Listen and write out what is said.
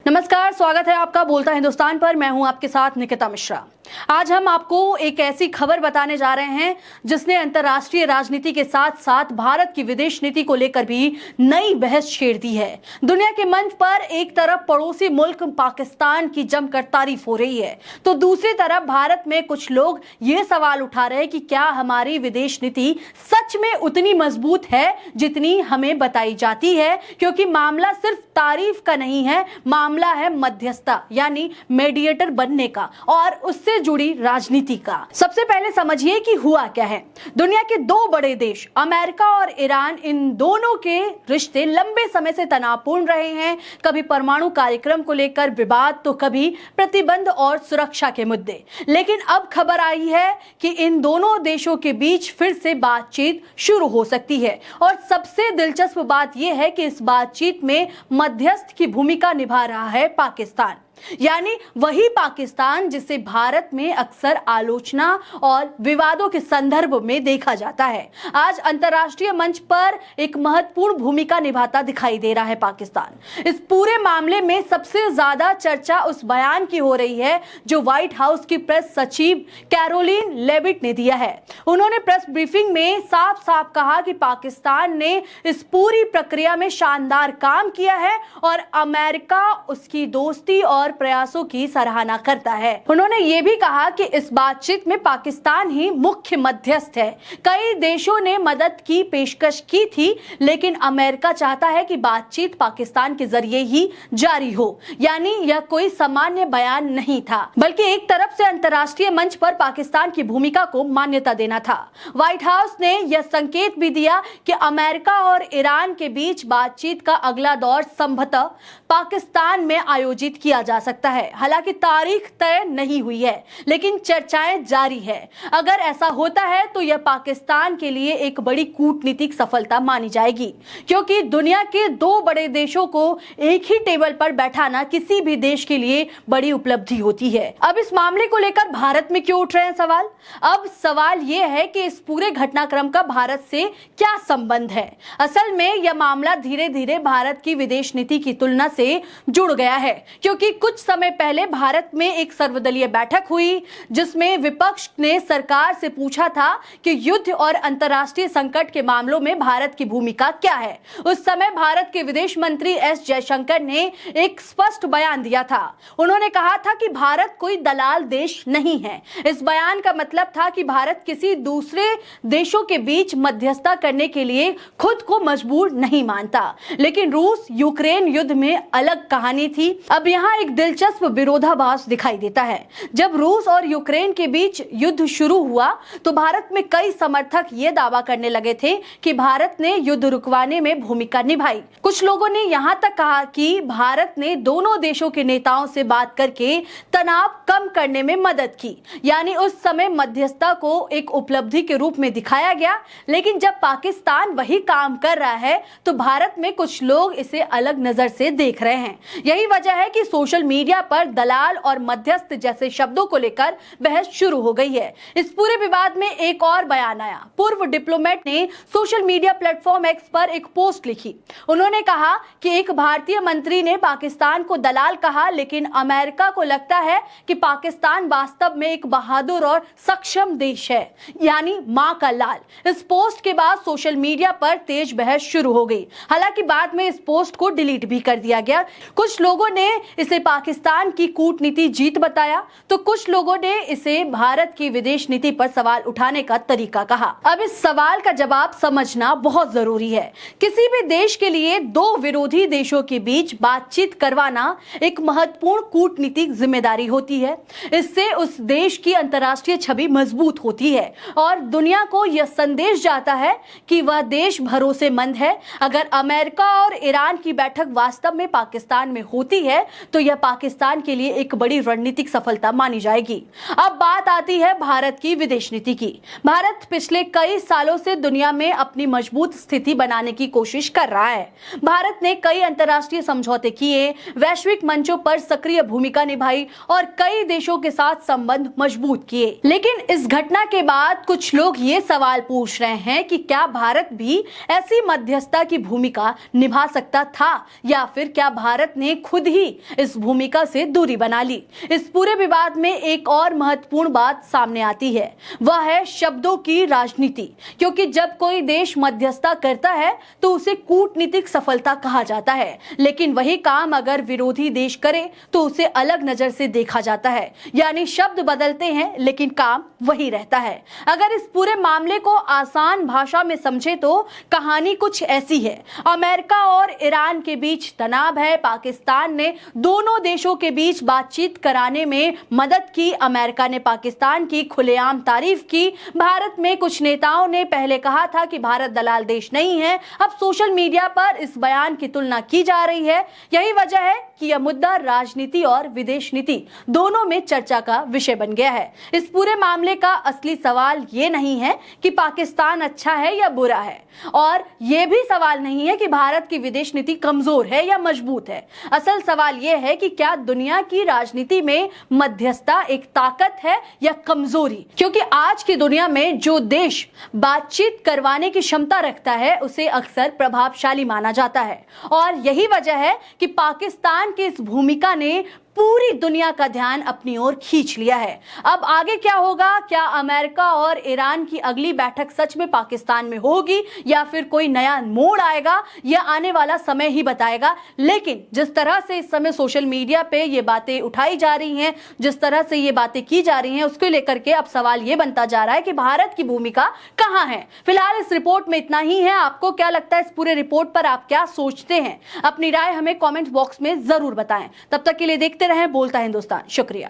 नमस्कार, स्वागत है आपका बोलता हिंदुस्तान पर। मैं हूं आपके साथ निकिता मिश्रा। आज हम आपको एक ऐसी खबर बताने जा रहे हैं जिसने अंतर्राष्ट्रीय राजनीति के साथ साथ भारत की विदेश नीति को लेकर भी नई बहस छेड़ दी है। दुनिया के मंच पर एक तरफ पड़ोसी मुल्क पाकिस्तान की जमकर तारीफ हो रही है, तो दूसरी तरफ भारत में कुछ लोग ये सवाल उठा रहे हैं कि क्या हमारी विदेश नीति सच में उतनी मजबूत है जितनी हमें बताई जाती है, क्योंकि मामला सिर्फ तारीफ का नहीं है, मामला है मध्यस्थता यानी मीडिएटर बनने का और उससे जुड़ी राजनीति का। सबसे पहले समझिए कि हुआ क्या है। दुनिया के दो बड़े देश अमेरिका और ईरान, इन दोनों के रिश्ते लंबे समय से तनावपूर्ण रहे हैं। कभी परमाणु कार्यक्रम को लेकर विवाद तो कभी प्रतिबंध और सुरक्षा के मुद्दे। लेकिन अब खबर आई है कि इन दोनों देशों के बीच फिर से बातचीत शुरू हो सकती है और सबसे दिलचस्प बात यह है कि इस बातचीत में मध्यस्थ की भूमिका निभा रहा है पाकिस्तान, यानी वही पाकिस्तान जिसे भारत में अक्सर आलोचना और विवादों के संदर्भ में देखा जाता है। आज अंतर्राष्ट्रीय मंच पर एक महत्वपूर्ण भूमिका निभाता दिखाई दे रहा है पाकिस्तान। इस पूरे मामले में सबसे ज्यादा चर्चा उस बयान की हो रही है जो व्हाइट हाउस की प्रेस सचिव कैरोलिन लेविट ने दिया है। उन्होंने प्रेस ब्रीफिंग में साफ साफ कहा कि पाकिस्तान ने इस पूरी प्रक्रिया में शानदार काम किया है और अमेरिका उसकी दोस्ती और प्रयासों की सराहना करता है। उन्होंने ये भी कहा कि इस बातचीत में पाकिस्तान ही मुख्य मध्यस्थ है। कई देशों ने मदद की पेशकश की थी, लेकिन अमेरिका चाहता है कि बातचीत पाकिस्तान के जरिए ही जारी हो, यानी यह कोई सामान्य बयान नहीं था, बल्कि एक तरफ से अंतर्राष्ट्रीय मंच पर पाकिस्तान की भूमिका को मान्यता देना था। व्हाइट हाउस ने यह संकेत भी दिया कि अमेरिका और ईरान के बीच बातचीत का अगला दौर संभवतः पाकिस्तान में आयोजित किया जा सकता है। हालांकि तारीख तय नहीं हुई है, लेकिन चर्चाएं जारी है। अगर ऐसा होता है तो यह पाकिस्तान के लिए एक बड़ी कूटनीतिक सफलता मानी जाएगी, क्योंकि दुनिया के दो बड़े देशों को एक ही टेबल पर बैठाना किसी भी देश के लिए बड़ी उपलब्धि होती है। अब इस मामले को लेकर भारत में क्यों उठ रहे हैं सवाल? अब सवाल यह है कि इस पूरे घटनाक्रम का भारत से क्या संबंध है। असल में यह मामला धीरे धीरे भारत की विदेश नीति की तुलना से जुड़ गया है, क्योंकि कुछ समय पहले भारत में एक सर्वदलीय बैठक हुई जिसमें विपक्ष ने सरकार से पूछा था कि युद्ध और अंतर्राष्ट्रीय संकट के मामलों में भारत की भूमिका क्या है। उस समय भारत के विदेश मंत्री एस जयशंकर ने एक स्पष्ट बयान दिया था। उन्होंने कहा था कि भारत कोई दलाल देश नहीं है। इस बयान का मतलब था कि भारत किसी दूसरे देशों के बीच मध्यस्थता करने के लिए खुद को मजबूर नहीं मानता। लेकिन रूस यूक्रेन युद्ध में अलग कहानी थी। अब यहाँ एक दिलचस्प विरोधाभास दिखाई देता है। जब रूस और यूक्रेन के बीच युद्ध शुरू हुआ तो भारत में कई समर्थक ये दावा करने लगे थे कि भारत ने युद्ध रुकवाने में भूमिका निभाई। कुछ लोगों ने यहाँ तक कहा कि भारत ने दोनों देशों के नेताओं से बात करके तनाव कम करने में मदद की, यानी उस समय मध्यस्थता को एक उपलब्धि के रूप में दिखाया गया। लेकिन जब पाकिस्तान वही काम कर रहा है तो भारत में कुछ लोग इसे अलग नजर से देख रहे हैं। यही वजह है कि सोशल मीडिया पर दलाल और मध्यस्थ जैसे शब्दों को लेकर बहस शुरू हो गई है। इस पूरे विवाद में एक और बयान आया। पूर्व डिप्लोमेट ने सोशल मीडिया प्लेटफॉर्म एक्स पर एक पोस्ट लिखी। उन्होंने कहा कि एक भारतीय मंत्री ने पाकिस्तान को दलाल कहा, लेकिन अमेरिका को लगता है कि पाकिस्तान वास्तव में एक बहादुर और सक्षम देश है, यानी मां का लाल। इस पोस्ट के बाद सोशल मीडिया पर तेज बहस शुरू हो गई। हालांकि बाद में इस पोस्ट को डिलीट भी कर दिया गया। कुछ लोगों ने इसे पाकिस्तान की कूटनीति जीत बताया, तो कुछ लोगों ने इसे भारत की विदेश नीति पर सवाल उठाने का तरीका कहा। अब इस सवाल का जवाब समझना बहुत जरूरी है। किसी भी देश के लिए दो विरोधी देशों के बीच बातचीत करवाना एक महत्वपूर्ण कूटनीतिक जिम्मेदारी होती है। इससे उस देश की अंतर्राष्ट्रीय छवि मजबूत होती है और दुनिया को यह संदेश जाता है कि वह देश भरोसेमंद है। अगर अमेरिका और ईरान की बैठक वास्तव में पाकिस्तान में होती है तो यह पाकिस्तान के लिए एक बड़ी रणनीतिक सफलता मानी जाएगी। अब बात आती है भारत की विदेश नीति की। भारत पिछले कई सालों से दुनिया में अपनी मजबूत स्थिति बनाने की कोशिश कर रहा है। भारत ने कई अंतर्राष्ट्रीय समझौते किए, वैश्विक मंचों पर सक्रिय भूमिका निभाई और कई देशों के साथ संबंध मजबूत किए। लेकिन इस घटना के बाद कुछ लोग ये सवाल पूछ रहे हैं कि क्या भारत भी ऐसी मध्यस्थता की भूमिका निभा सकता था, या फिर क्या भारत ने खुद ही इस भूमिका से दूरी बना ली। इस पूरे विवाद में एक और महत्वपूर्ण बात सामने आती है, वह है शब्दों की राजनीति। क्योंकि जब कोई देश मध्यस्थता करता है तो उसे कूटनीतिक सफलता कहा जाता है, लेकिन वही काम अगर विरोधी देश करे तो उसे अलग नजर से देखा जाता है। यानी शब्द बदलते हैं लेकिन काम वही रहता है। अगर इस पूरे मामले को आसान भाषा में समझे तो कहानी कुछ ऐसी है। अमेरिका और ईरान के बीच तनाव है। पाकिस्तान ने दोनों देशों के बीच बातचीत कराने में मदद की। अमेरिका ने पाकिस्तान की खुलेआम तारीफ की। भारत में कुछ नेताओं ने पहले कहा था कि भारत दलाल देश नहीं है। अब सोशल मीडिया पर इस बयान की तुलना की जा रही है। यही वजह है कि यह मुद्दा राजनीति और विदेश नीति दोनों में चर्चा का विषय बन गया है। इस पूरे मामले का असली सवाल ये नहीं है कि पाकिस्तान अच्छा है या बुरा है, और यह भी सवाल नहीं है कि भारत की विदेश नीति कमजोर है या मजबूत है। असल सवाल यह है कि क्या दुनिया की राजनीति में मध्यस्थता एक ताकत है या कमजोरी। क्योंकि आज की दुनिया में जो देश बातचीत करवाने की क्षमता रखता है उसे अक्सर प्रभावशाली माना जाता है, और यही वजह है कि पाकिस्तान की इस भूमिका ने पूरी दुनिया का ध्यान अपनी ओर खींच लिया है। अब आगे क्या होगा? क्या अमेरिका और ईरान की अगली बैठक सच में पाकिस्तान में होगी या फिर कोई नया मोड़ आएगा, यह आने वाला समय ही बताएगा। लेकिन जिस तरह से इस समय सोशल मीडिया पे ये बातें उठाई जा रही हैं, जिस तरह से ये बातें की जा रही हैं, उसको लेकर के अब सवाल ये बनता जा रहा है कि भारत की भूमिका कहां है। फिलहाल इस रिपोर्ट में इतना ही है। आपको क्या लगता है इस पूरे रिपोर्ट पर, आप क्या सोचते हैं? अपनी राय हमें कॉमेंट बॉक्स में जरूर बताएं। तब तक के लिए देखते रहें बोलता हिंदुस्तान। शुक्रिया।